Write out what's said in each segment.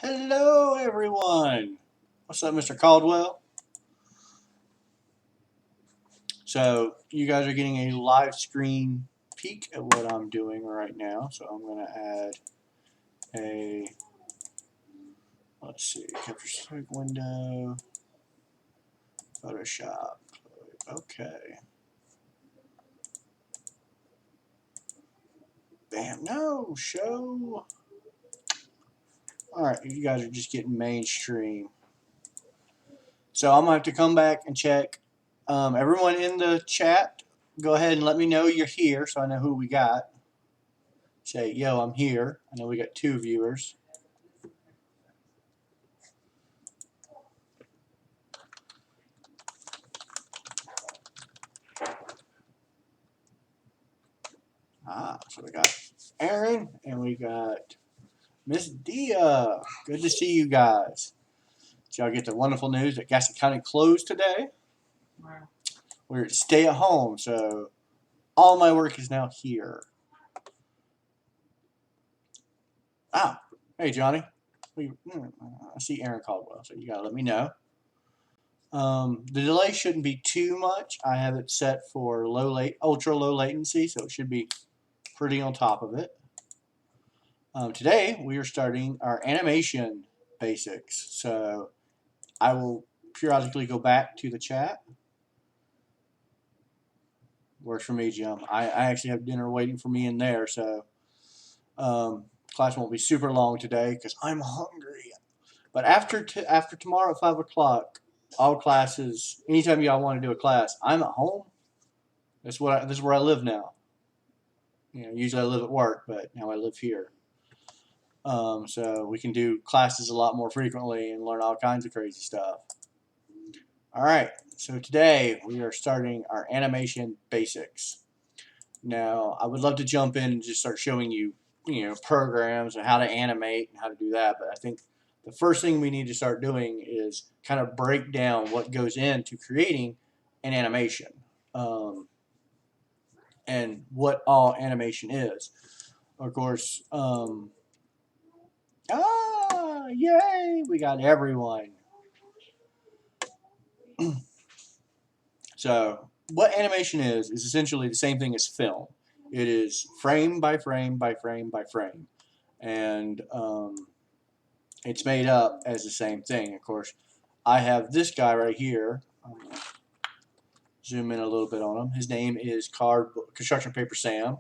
Hello, everyone. What's up, Mr. Caldwell? So, you guys are getting a live screen peek at what I'm doing right now. So, I'm going to add a, let's see, capture select window, Photoshop. Okay. Bam. No, show. All right, you guys are just getting mainstream. So, I'm going to have to come back and check. Everyone in the chat, go ahead and let me know you're here so I know who we got. Say, yo, I'm here. I know we got 2 viewers. So we got Aaron and we got Miss Dia. Good to see you guys. Did y'all get the wonderful news that Gaston County closed today? Wow. We're stay at home, so all my work is now here. Hey Johnny. I see Aaron Caldwell, so you gotta let me know. The delay shouldn't be too much. I have it set for ultra low latency, so it should be pretty on top of it. Today we are starting our animation basics. So I will periodically go back to the chat. Works for me, Jim. I actually have dinner waiting for me in there, so class won't be super long today because I'm hungry. But after tomorrow at 5 o'clock, all classes, anytime y'all want to do a class, I'm at home. This is where I live now. Usually I live at work, but now I live here. So we can do classes a lot more frequently and learn all kinds of crazy stuff. All right, so today we are starting our animation basics. Now, I would love to jump in and just start showing you, programs and how to animate and how to do that. But I think the first thing we need to start doing is kind of break down what goes into creating an animation and what all animation is. Of course, yay, we got everyone. So what animation is essentially the same thing as film. It is frame by frame by frame by frame. And it's made up as the same thing. Of course, I have this guy right here. Zoom in a little bit on him. His name is Construction Paper Sam,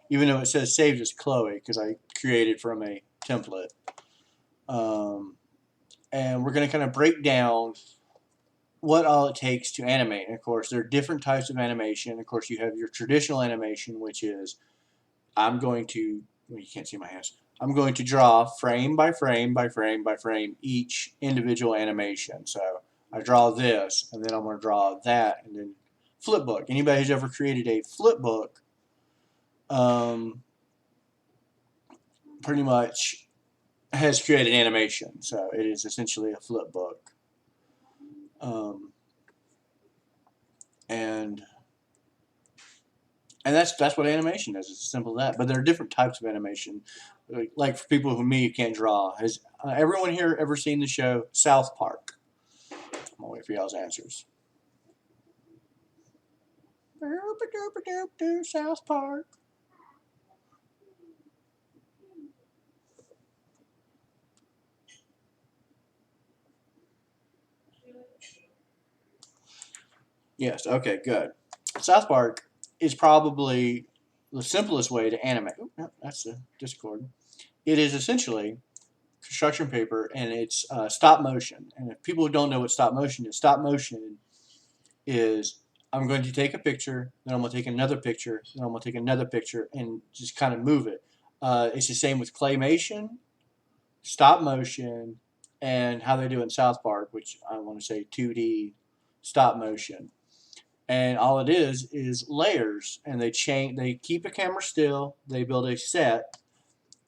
even though it says saved as Chloe because I created from a template. And we're going to kind of break down what all it takes to animate. And of course, there are different types of animation. Of course, you have your traditional animation, which is you can't see my hands. I'm going to draw frame by frame by frame by frame each individual animation. So I draw this, and then I'm going to draw that, and then flip book. Anybody who's ever created a flip book pretty much has created animation. So it is essentially a flip book. And that's what animation is. It's as simple as that. But there are different types of animation. Like for people who me who can't draw, has everyone here ever seen the show South Park? I'm gonna wait for y'all's answers. South Park. Yes. Okay. Good. South Park is probably the simplest way to animate. Oh, no, that's the Discord. It is essentially construction paper, and it's stop motion. And if people don't know what stop motion is I'm going to take a picture, then I'm going to take another picture, then I'm going to take another picture, and just kind of move it. It's the same with claymation, stop motion, and how they do it in South Park, which I want to say 2D stop motion. And all it is layers, and they keep a camera still, they build a set,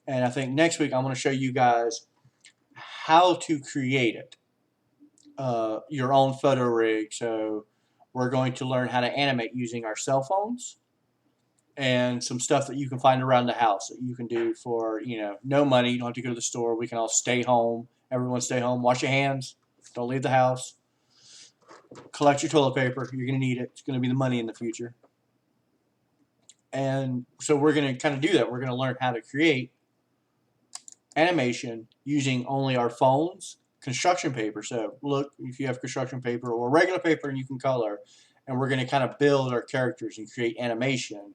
and I think next week I'm going to show you guys how to create it, your own photo rig. So we're going to learn how to animate using our cell phones and some stuff that you can find around the house that you can do for no money. You don't have to go to the store. We can all stay home Everyone stay home. Wash your hands. Don't leave the house. Collect your toilet paper. You're going to need it. It's going to be the money in the future. And so we're going to kind of do that. We're going to learn how to create animation using only our phones, construction paper. So look, if you have construction paper or regular paper, and you can color, and we're going to kind of build our characters and create animation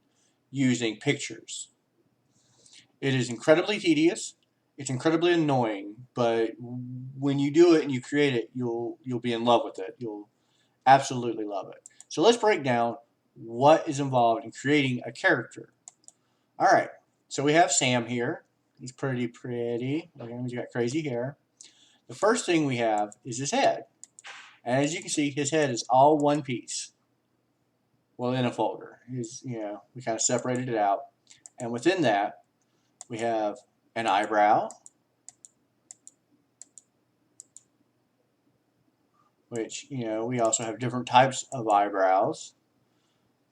using pictures. It is incredibly tedious. It's incredibly annoying, but when you do it and you create it, you'll be in love with it. You'll absolutely love it. So let's break down what is involved in creating a character. All right, so we have Sam here. He's pretty. Look at him, he's got crazy hair. The first thing we have is his head. And as you can see, his head is all one piece. Well, in a folder. We kind of separated it out. And within that, we have an eyebrow, which, we also have different types of eyebrows.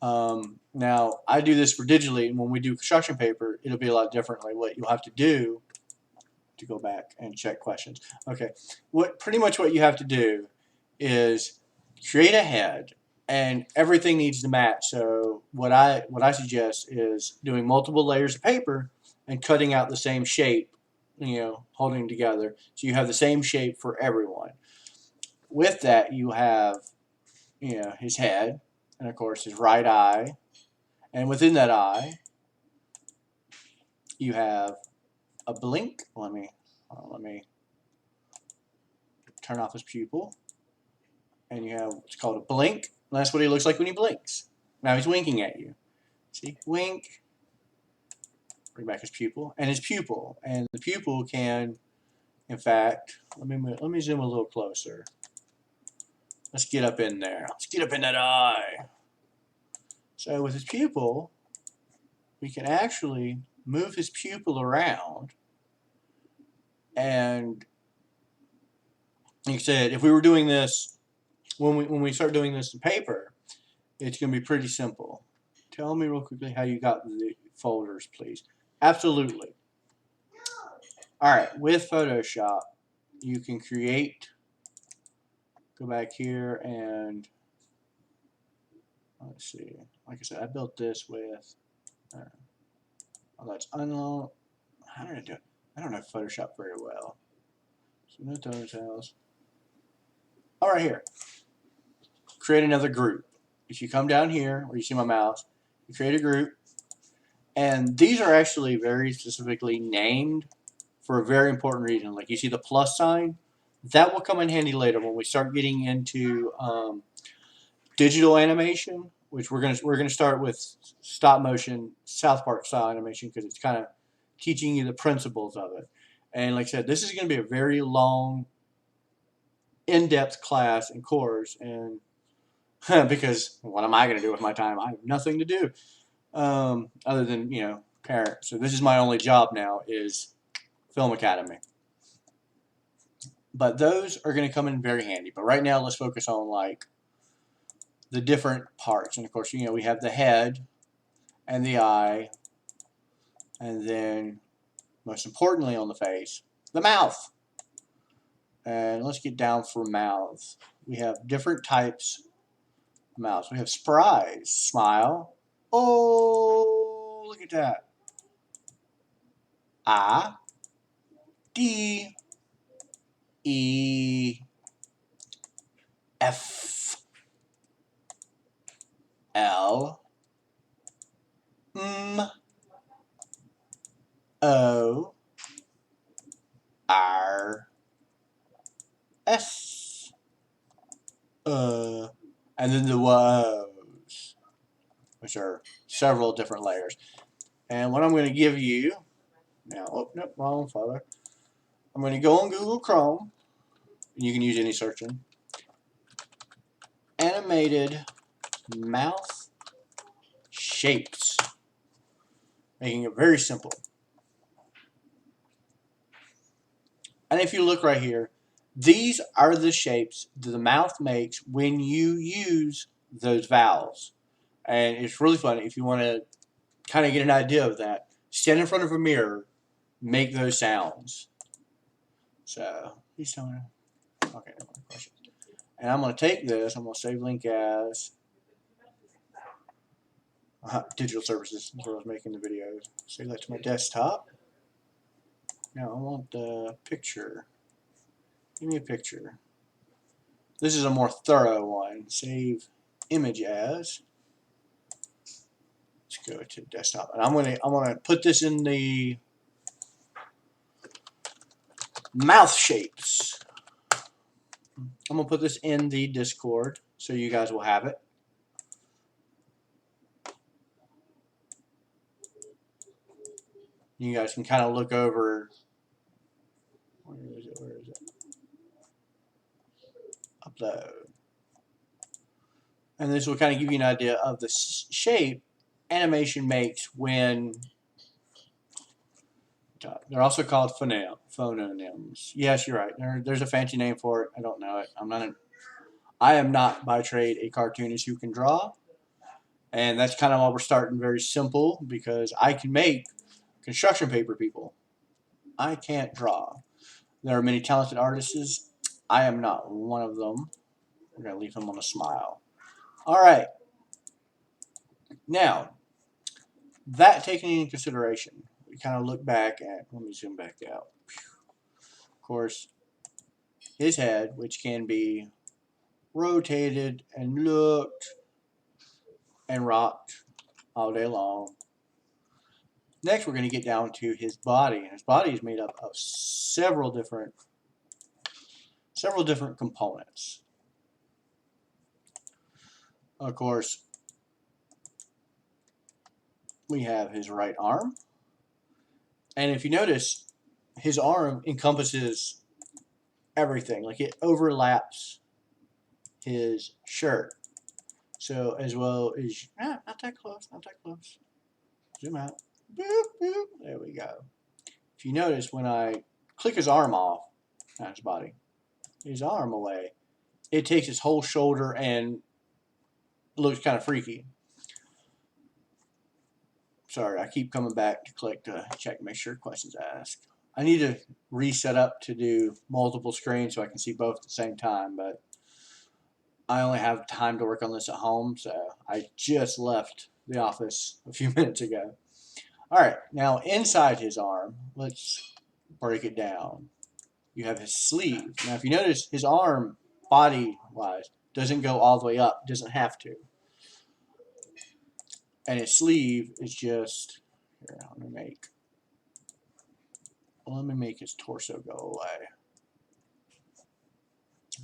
Now, I do this for digitally, and when we do construction paper, it'll be a lot differently. What you'll have to do, to go back and check questions. Okay, pretty much what you have to do is create a head, and everything needs to match. So what I suggest is doing multiple layers of paper and cutting out the same shape, holding together, so you have the same shape for everyone. With that, you have, his head, and of course his right eye, and within that eye, you have a blink. Let me turn off his pupil, and you have what's called a blink. And that's what he looks like when he blinks. Now he's winking at you. See, wink. Bring back his pupil, and the pupil can, in fact, let me zoom a little closer. Let's get up in there. Let's get up in that eye. So with his pupil, we can actually move his pupil around. And like I said, if we were doing this, when we start doing this in paper, it's going to be pretty simple. Tell me real quickly how you got the folders, please. Absolutely. All right, with Photoshop, you can create, go back here and, let's see, like I said, I built this with, let's unload, how did I do it? I don't know Photoshop very well. So no details. All right, here. Create another group. If you come down here, where you see my mouse, you create a group. And these are actually very specifically named for a very important reason. Like you see the plus sign, that will come in handy later when we start getting into digital animation, which we're gonna start with stop motion South Park style animation because it's kind of teaching you the principles of it. And like I said, this is going to be a very long, in-depth class and course, and because what am I going to do with my time? I have nothing to do other than parent. So this is my only job now, is Film Academy. But those are going to come in very handy. But right now, let's focus on like the different parts. And of course, we have the head and the eye, and then most importantly on the face, the mouth. And let's get down for mouths. We have different types of mouths. We have surprise, smile. Oh, look at that. I, D, E, F, L, M, O, R, S, and then the woes, which are several different layers. And what I'm going to give you now, oh, nope, wrong folder. I'm going to go on Google Chrome, and you can use any search engine. Animated mouth shapes, making it very simple. And if you look right here, these are the shapes that the mouth makes when you use those vowels. And it's really funny. If you want to kind of get an idea of that, stand in front of a mirror, make those sounds. So Please tell me. Okay, no more questions. And I'm going to take this. I'm going to save link as digital services. That's where I was making the videos. Save that to my desktop. Now I want the picture. Give me a picture. This is a more thorough one. Save image as. Let's go to desktop, and I'm gonna put this in the mouth shapes. I'm gonna put this in the Discord so you guys will have it. You guys can kind of look over. Where is it? Where is it? Upload. And this will kind of give you an idea of the shape animation makes when. They're also called phononyms. Yes, you're right. There's a fancy name for it. I don't know it. I am not by trade a cartoonist who can draw. And that's kind of why we're starting very simple, because I can make construction paper people. I can't draw. There are many talented artists. I am not one of them. We're going to leave them on a smile. All right. Now, that taken into consideration, we kind of look back at, let me zoom back out. Of course, his head, which can be rotated and looked and rocked all day long. Next, we're going to get down to his body, and his body is made up of several different components. Of course, we have his right arm, and if you notice, his arm encompasses everything. Like, it overlaps his shirt. So, as well as, not that close, not that close. Zoom out. Boop, boop. There we go. If you notice, when I click his arm off, not his body, his arm away, it takes his whole shoulder and looks kind of freaky. Sorry, I keep coming back to click to check, make sure questions asked. I need to reset up to do multiple screens so I can see both at the same time, but I only have time to work on this at home, so I just left the office a few minutes ago. All right, now inside his arm, let's break it down. You have his sleeve. Now, if you notice, his arm, body-wise, doesn't go all the way up, doesn't have to. And his sleeve is just, here, let me make his torso go away.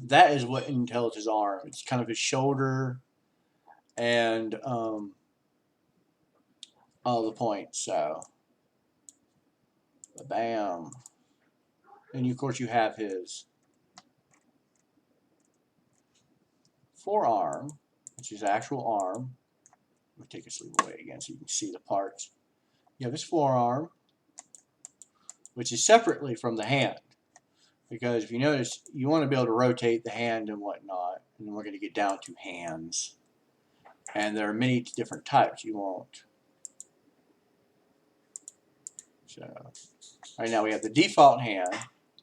That is what entails his arm. It's kind of his shoulder and all the points. So, bam. And of course you have his forearm, which is actual arm. Let me take his sleeve away again so you can see the parts. You have his forearm, which is separately from the hand. Because if you notice, you want to be able to rotate the hand and whatnot. And then we're going to get down to hands. And there are many different types you want. So, right now we have the default hand,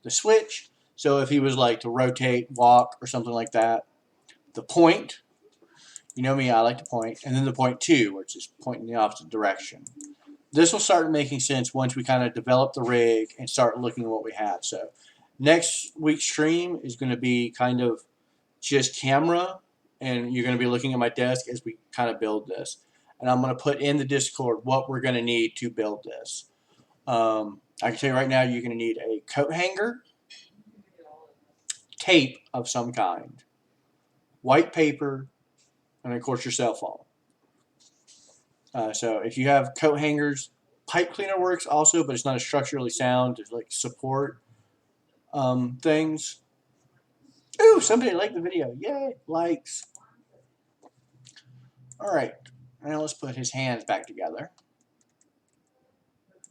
the switch. So if he was like to rotate, walk, or something like that. The point. You know me, I like to point. And then the point 2, which is pointing the opposite direction. This will start making sense once we kind of develop the rig and start looking at what we have. So, next week's stream is going to be kind of just camera, and you're going to be looking at my desk as we kind of build this. And I'm going to put in the Discord what we're going to need to build this. I can tell you right now, you're going to need a coat hanger, tape of some kind, white paper, and of course your cell phone. So if you have coat hangers, pipe cleaner works also, but it's not as structurally sound to like support things. Ooh, somebody liked the video. Yay, likes. All right, now let's put his hands back together.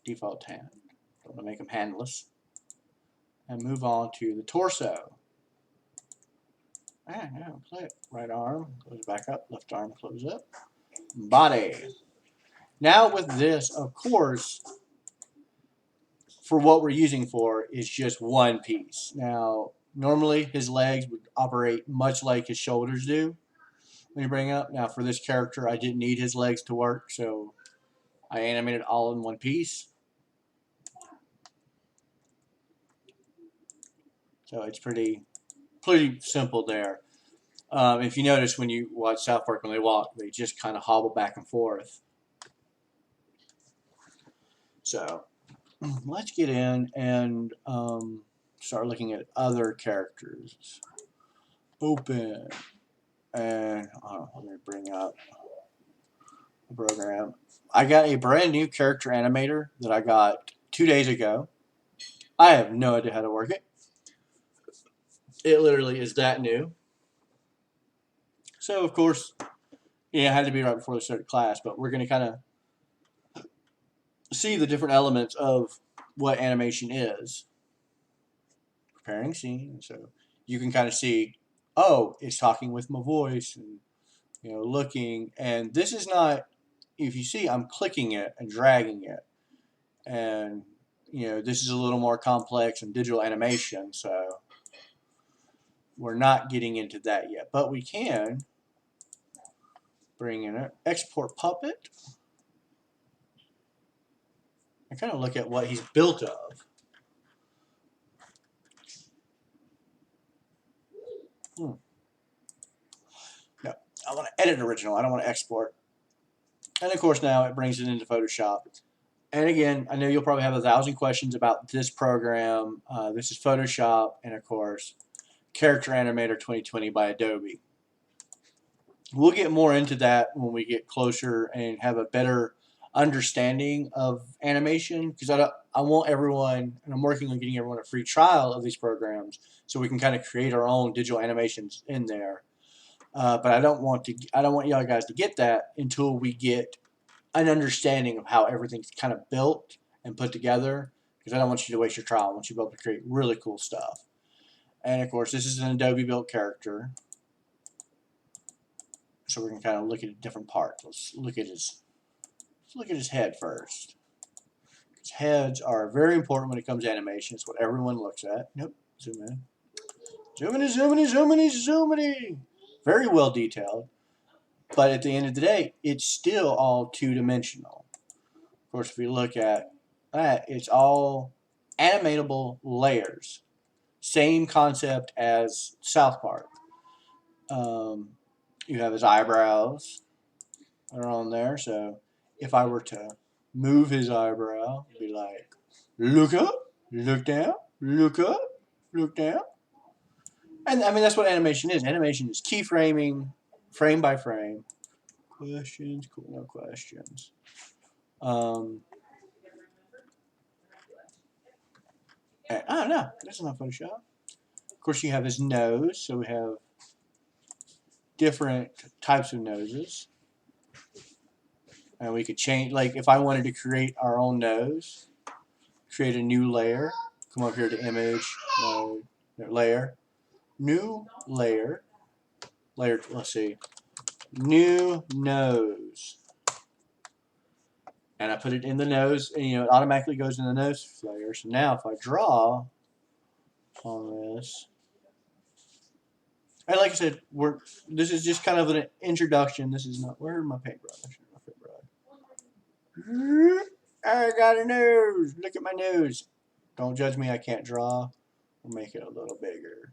Default hand. Don't want to make them handless. And move on to the torso. Click. Right arm, close back up. Left arm, close up. Body. Now with this, of course, for what we're using for is just one piece. Now, normally his legs would operate much like his shoulders do when you bring up. Now, for this character, I didn't need his legs to work, so I animated all in one piece. So it's pretty simple there. If you notice when you watch South Park, when they walk, they just kind of hobble back and forth. So let's get in and start looking at other characters. Open. And let me bring up the program. I got a brand new character animator that I got 2 days ago. I have no idea how to work it. It literally is that new. So, of course, it had to be right before the start of class, but we're going to kind of see the different elements of what animation is. Preparing scene. So you can kind of see, oh, it's talking with my voice and, looking. And this is not, if you see, I'm clicking it and dragging it. And, this is a little more complex in digital animation, so we're not getting into that yet. But we can bring in an export puppet and kind of look at what he's built of. No, I want to edit original. I don't want to export. And of course now it brings it into Photoshop. And again, I know you'll probably have 1,000 questions about this program. This is Photoshop and of course Character Animator 2020 by Adobe. We'll get more into that when we get closer and have a better understanding of animation, because I want everyone, and I'm working on getting everyone a free trial of these programs so we can kind of create our own digital animations in there. But I don't want y'all guys to get that until we get an understanding of how everything's kind of built and put together, because I don't want you to waste your trial. I want you to be able to create really cool stuff. And of course, this is an Adobe built character. So we're going to kind of look at different parts. Let's look at his head first. His heads are very important when it comes to animation. It's what everyone looks at. Nope. Zoom in. Zoom in, zoom in, zoom in, zoom in. Very well detailed. But at the end of the day, it's still all two-dimensional. Of course, if we look at that, it's all animatable layers. Same concept as South Park. You have his eyebrows that are on there. So if I were to move his eyebrow, it'd be like, look up, look down, look up, look down. And I mean, that's what animation is. Animation is keyframing, frame by frame. Questions? Cool, no questions. Oh, no, that's not Photoshop. Of course, you have his nose. So we have different types of noses. And we could change, like if I wanted to create our own nose, create a new layer, come up here to image, mode, layer, new layer, let's see, new nose. And I put it in the nose, and it automatically goes in the nose layer. So now if I draw on this, and like I said, this is just kind of an introduction. This is not, where's my paintbrush? I got a nose. Look at my nose. Don't judge me. I can't draw. We'll make it a little bigger.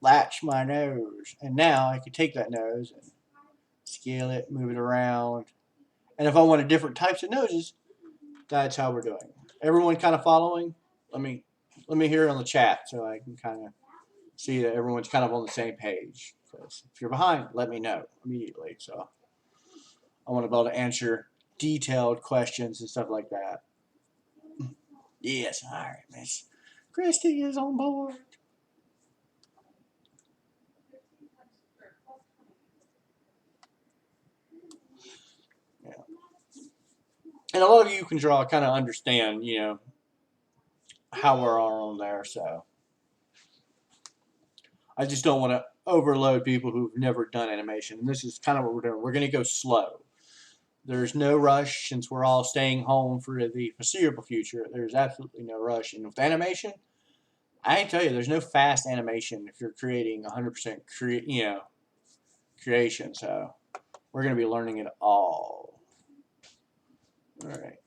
Latch my nose. And now I can take that nose and scale it, move it around. And if I wanted different types of noses, that's how we're doing. Everyone kind of following? Let me hear it on the chat so I can kind of see that everyone's kind of on the same page. Because if you're behind, let me know immediately. So I want to be able to answer detailed questions and stuff like that. Yes, all right, Miss Christy is on board. Yeah. And a lot of you can draw, kind of understand, how we're all on there. So I just don't want to overload people who've never done animation. And this is kind of what we're doing. We're going to go slow. There's no rush since we're all staying home for the foreseeable future. There's absolutely no rush. And with animation, I can tell you, there's no fast animation if you're creating 100% creation. So we're going to be learning it all. All right.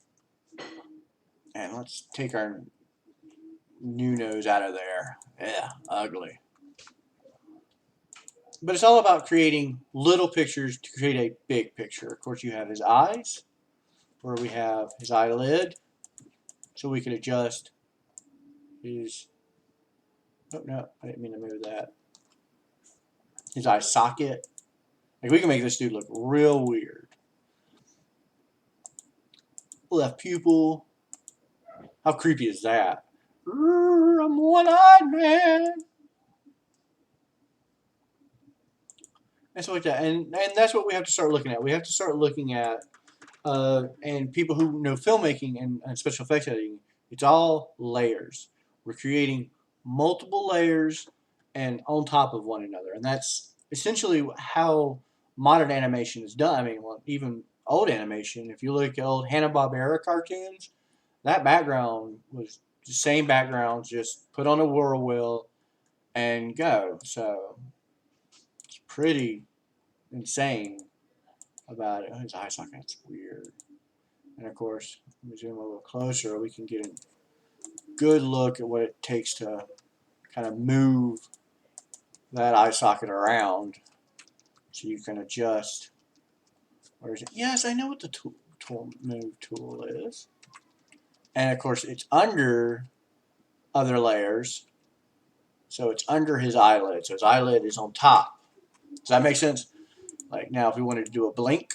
And let's take our new nose out of there. Yeah, ugly. But it's all about creating little pictures to create a big picture. Of course, you have his eyes, where we have his eyelid, so we can adjust his. Oh no, I didn't mean to move that. His eye socket. Like we can make this dude look real weird. Left pupil. How creepy is that? I'm one-eyed man. And stuff like that. And that's what we have to start looking at. We have to start looking at and people who know filmmaking and special effects editing, it's all layers. We're creating multiple layers and on top of one another. And that's essentially how modern animation is done. I mean, well, even old animation, if you look at old Hanna-Barbera cartoons, that background was the same background, just put on a whirlwill and go. So it's pretty insane about it. His eye socket's weird. And of course, let me zoom a little closer. We can get a good look at what it takes to kind of move that eye socket around so you can adjust. Where is it? Yes, I know what the move tool is. And of course, it's under other layers. So it's under his eyelid. So his eyelid is on top. Does that make sense? Like now, if we wanted to do a blink,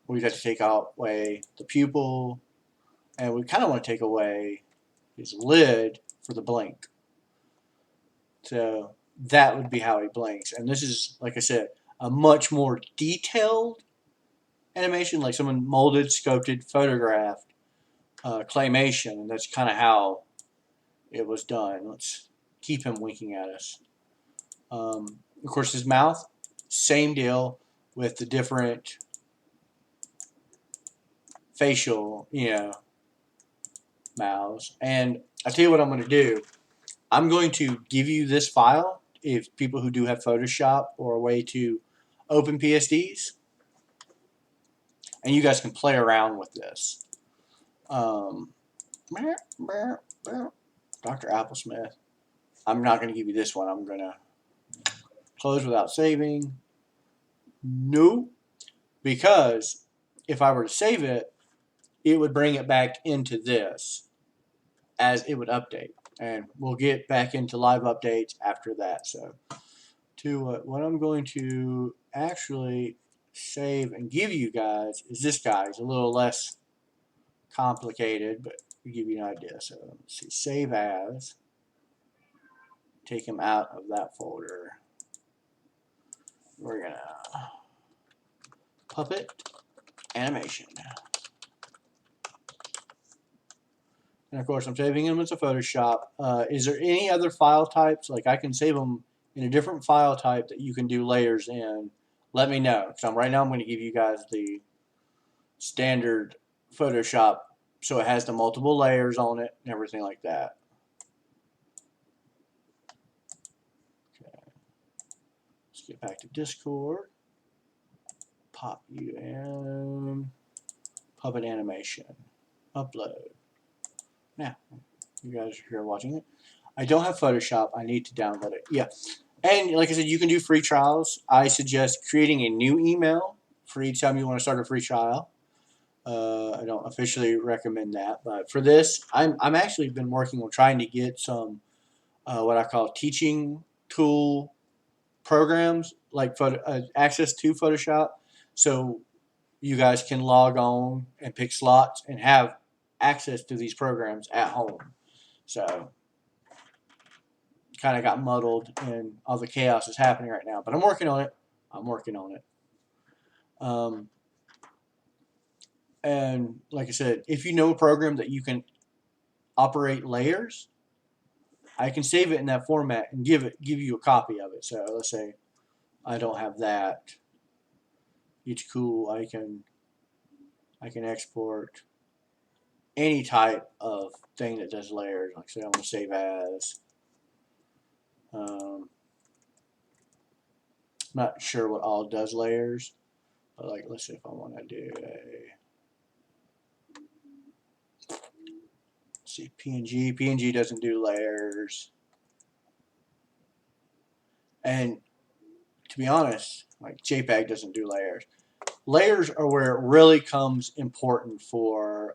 we'd have to take away the pupil, and we kind of want to take away his lid for the blink. So that would be how he blinks. And this is, like I said, a much more detailed animation, like someone molded, sculpted, photographed, claymation, and that's kind of how it was done. Let's keep him winking at us. Of course, his mouth, same deal with the different facial, mouths. And I tell you what I'm going to do. I'm going to give you this file if people who do have Photoshop or a way to open PSDs, and you guys can play around with this. Dr. Applesmith. I'm not going to give you this one. I'm going to close without saving. No, because if I were to save it, it would bring it back into this as it would update. And we'll get back into live updates after that. So what I'm going to actually save and give you guys is this guy. It's a little less complicated, but to give you an idea. So let's see, save as. Take him out of that folder. We're gonna puppet animation. And of course, I'm saving them as a Photoshop. Is there any other file types? Like I can save them in a different file type that you can do layers in. Let me know. So right now I'm going to give you guys the standard Photoshop, so it has the multiple layers on it and everything like that. Okay. Let's get back to Discord. Pop you in. Puppet animation. Upload. Now, you guys are here watching it. I don't have Photoshop. I need to download it. Yeah. And like I said, you can do free trials. I suggest creating a new email for each time you want to start a free trial. I don't officially recommend that. But for this, I'm actually been working on trying to get some what I call teaching tool programs, like access to Photoshop. So you guys can log on and pick slots and have access to these programs at home. So kind of got muddled and all the chaos is happening right now, but I'm working on it. And like I said, if you know a program that you can operate layers, I can save it in that format and give you a copy of it. So let's say I don't have that. it's cool. I can export any type of thing that does layers. Like say I want to save as. Not sure what all does layers, but like let's see if I want to do a see PNG. PNG doesn't do layers, and to be honest, like JPEG doesn't do layers. Layers are where it really comes important for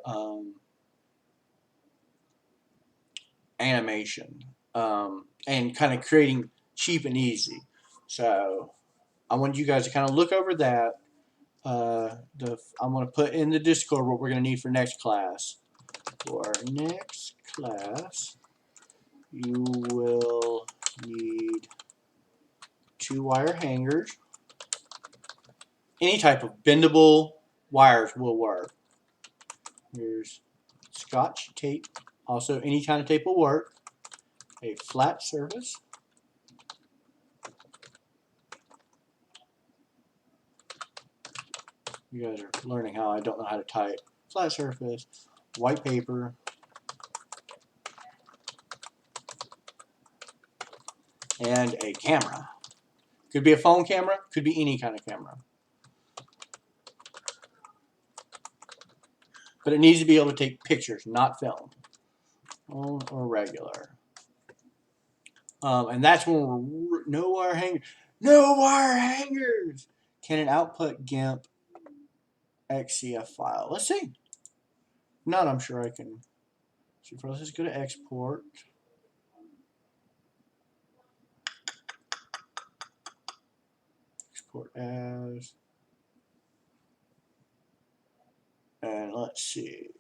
animation and kind of creating cheap and easy. So I want you guys to kind of look over that. I'm going to put in the Discord what we're going to need for next class. For next class, you will need 2-wire hangers. Any type of bendable wires will work. Here's Scotch tape. Also, any kind of tape will work. A flat surface. You guys are learning how I don't know how to type. Flat surface, white paper, and a camera. Could be a phone camera, could be any kind of camera. But it needs to be able to take pictures, not film. Phone or regular. And that's when we're no wire hangers. No wire hangers! Can it output GIMP XCF file? Let's see. If not, I'm sure I can. So let's just go to export. Export as. And let's see.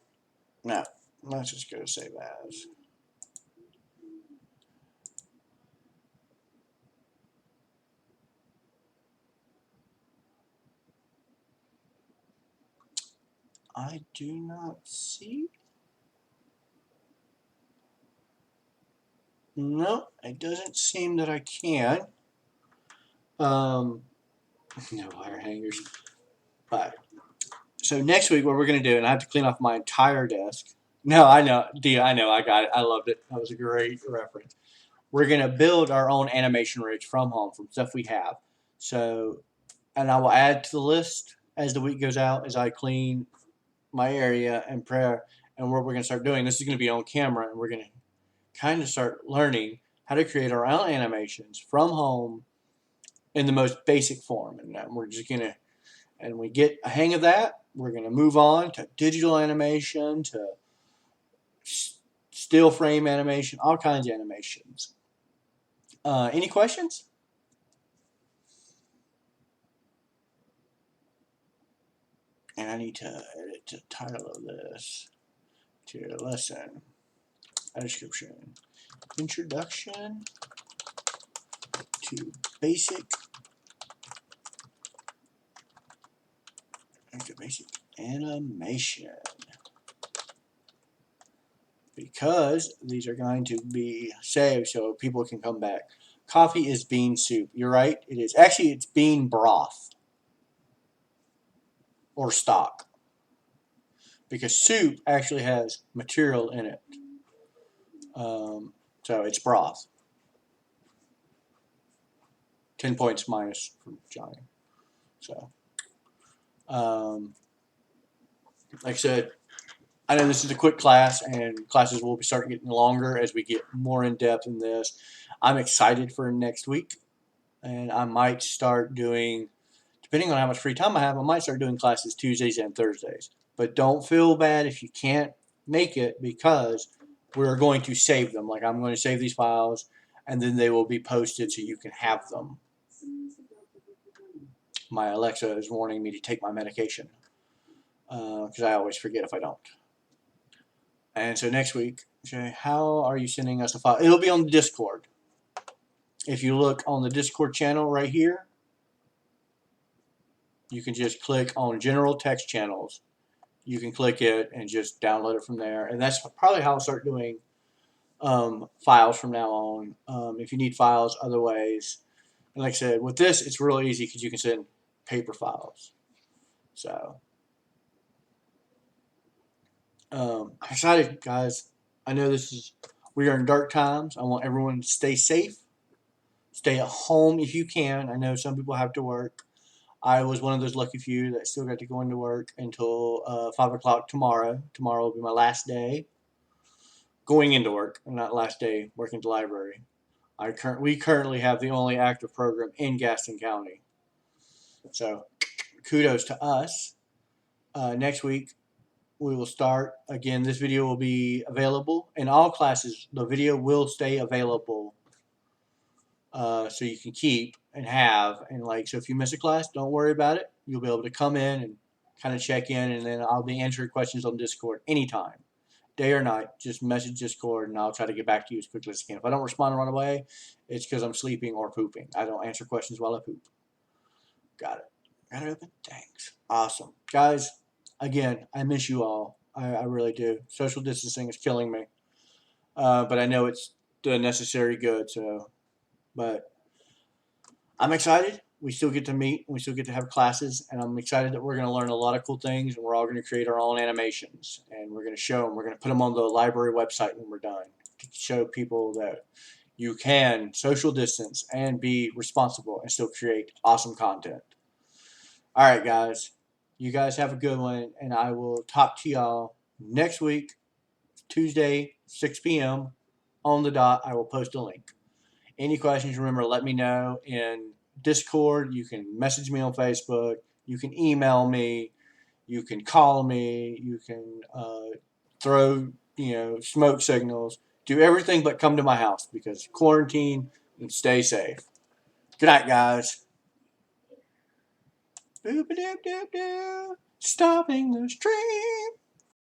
Now, let's just go to save as. I do not see. No, it doesn't seem that I can. No wire hangers. But so next week, what we're going to do, and I have to clean off my entire desk. No, I know, Dia, I know, I got it. I loved it. That was a great reference. We're going to build our own animation rigs from home, from stuff we have. So, and I will add to the list as the week goes out, as I clean my area and prayer, and what we're going to start doing. This is going to be on camera, and we're going to kind of start learning how to create our own animations from home in the most basic form. And we're just going to, and we get a hang of that, we're going to move on to digital animation, to still frame animation, all kinds of animations. Any questions? And I need to edit the title of this to lesson. A description. Introduction to basic animation. Because these are going to be saved so people can come back. Coffee is bean soup. You're right. It is. Actually, it's bean broth. Or stock. Because soup actually has material in it. So it's broth. 10 points minus from Johnny. So, like I said, I know this is a quick class, and classes will start getting longer as we get more in depth in this. I'm excited for next week, and I might start doing, depending on how much free time I have, I might start doing classes Tuesdays and Thursdays. But don't feel bad if you can't make it, because we're going to save them. Like, I'm going to save these files, and then they will be posted so you can have them. My Alexa is warning me to take my medication, because I always forget if I don't. And so next week, how are you sending us a file? It'll be on the Discord. If you look on the Discord channel right here, you can just click on General Text Channels. You can click it and just download it from there. And that's probably how I'll start doing files from now on. If you need files other ways. And like I said, with this, it's real easy because you can send paper files. So, I'm excited, guys. I know we are in dark times. I want everyone to stay safe, stay at home if you can. I know some people have to work. I was one of those lucky few that still got to go into work until 5 o'clock tomorrow. Tomorrow will be my last day going into work, and not last day working at the library. We currently have the only active program in Gaston County. So kudos to us. Next week we will start again. This video will be available in all classes. The video will stay available, so you can keep and have, and like, so if you miss a class, don't worry about it. You'll be able to come in and kind of check in, and then I'll be answering questions on Discord anytime, day or night. Just message Discord and I'll try to get back to you as quickly as I can. If I don't respond right away, it's because I'm sleeping or pooping. I don't answer questions while I poop. Got it. Got it open? Thanks. Awesome. Guys, again, I miss you all. I really do. Social distancing is killing me. But I know it's the necessary good. So, but I'm excited. We still get to meet. We still get to have classes. And I'm excited that we're going to learn a lot of cool things. And we're all going to create our own animations. And we're going to show them. We're going to put them on the library website when we're done, to show people that you can social distance and be responsible and still create awesome content. All right, guys. You guys have a good one, and I will talk to y'all next week, Tuesday, 6 p.m. on the dot. I will post a link. Any questions, remember, let me know in Discord. You can message me on Facebook. You can email me. You can call me. You can throw, smoke signals. Do everything but come to my house, because quarantine, and stay safe. Good night, guys. Boop-a-doop-doop-doo. Stopping the stream.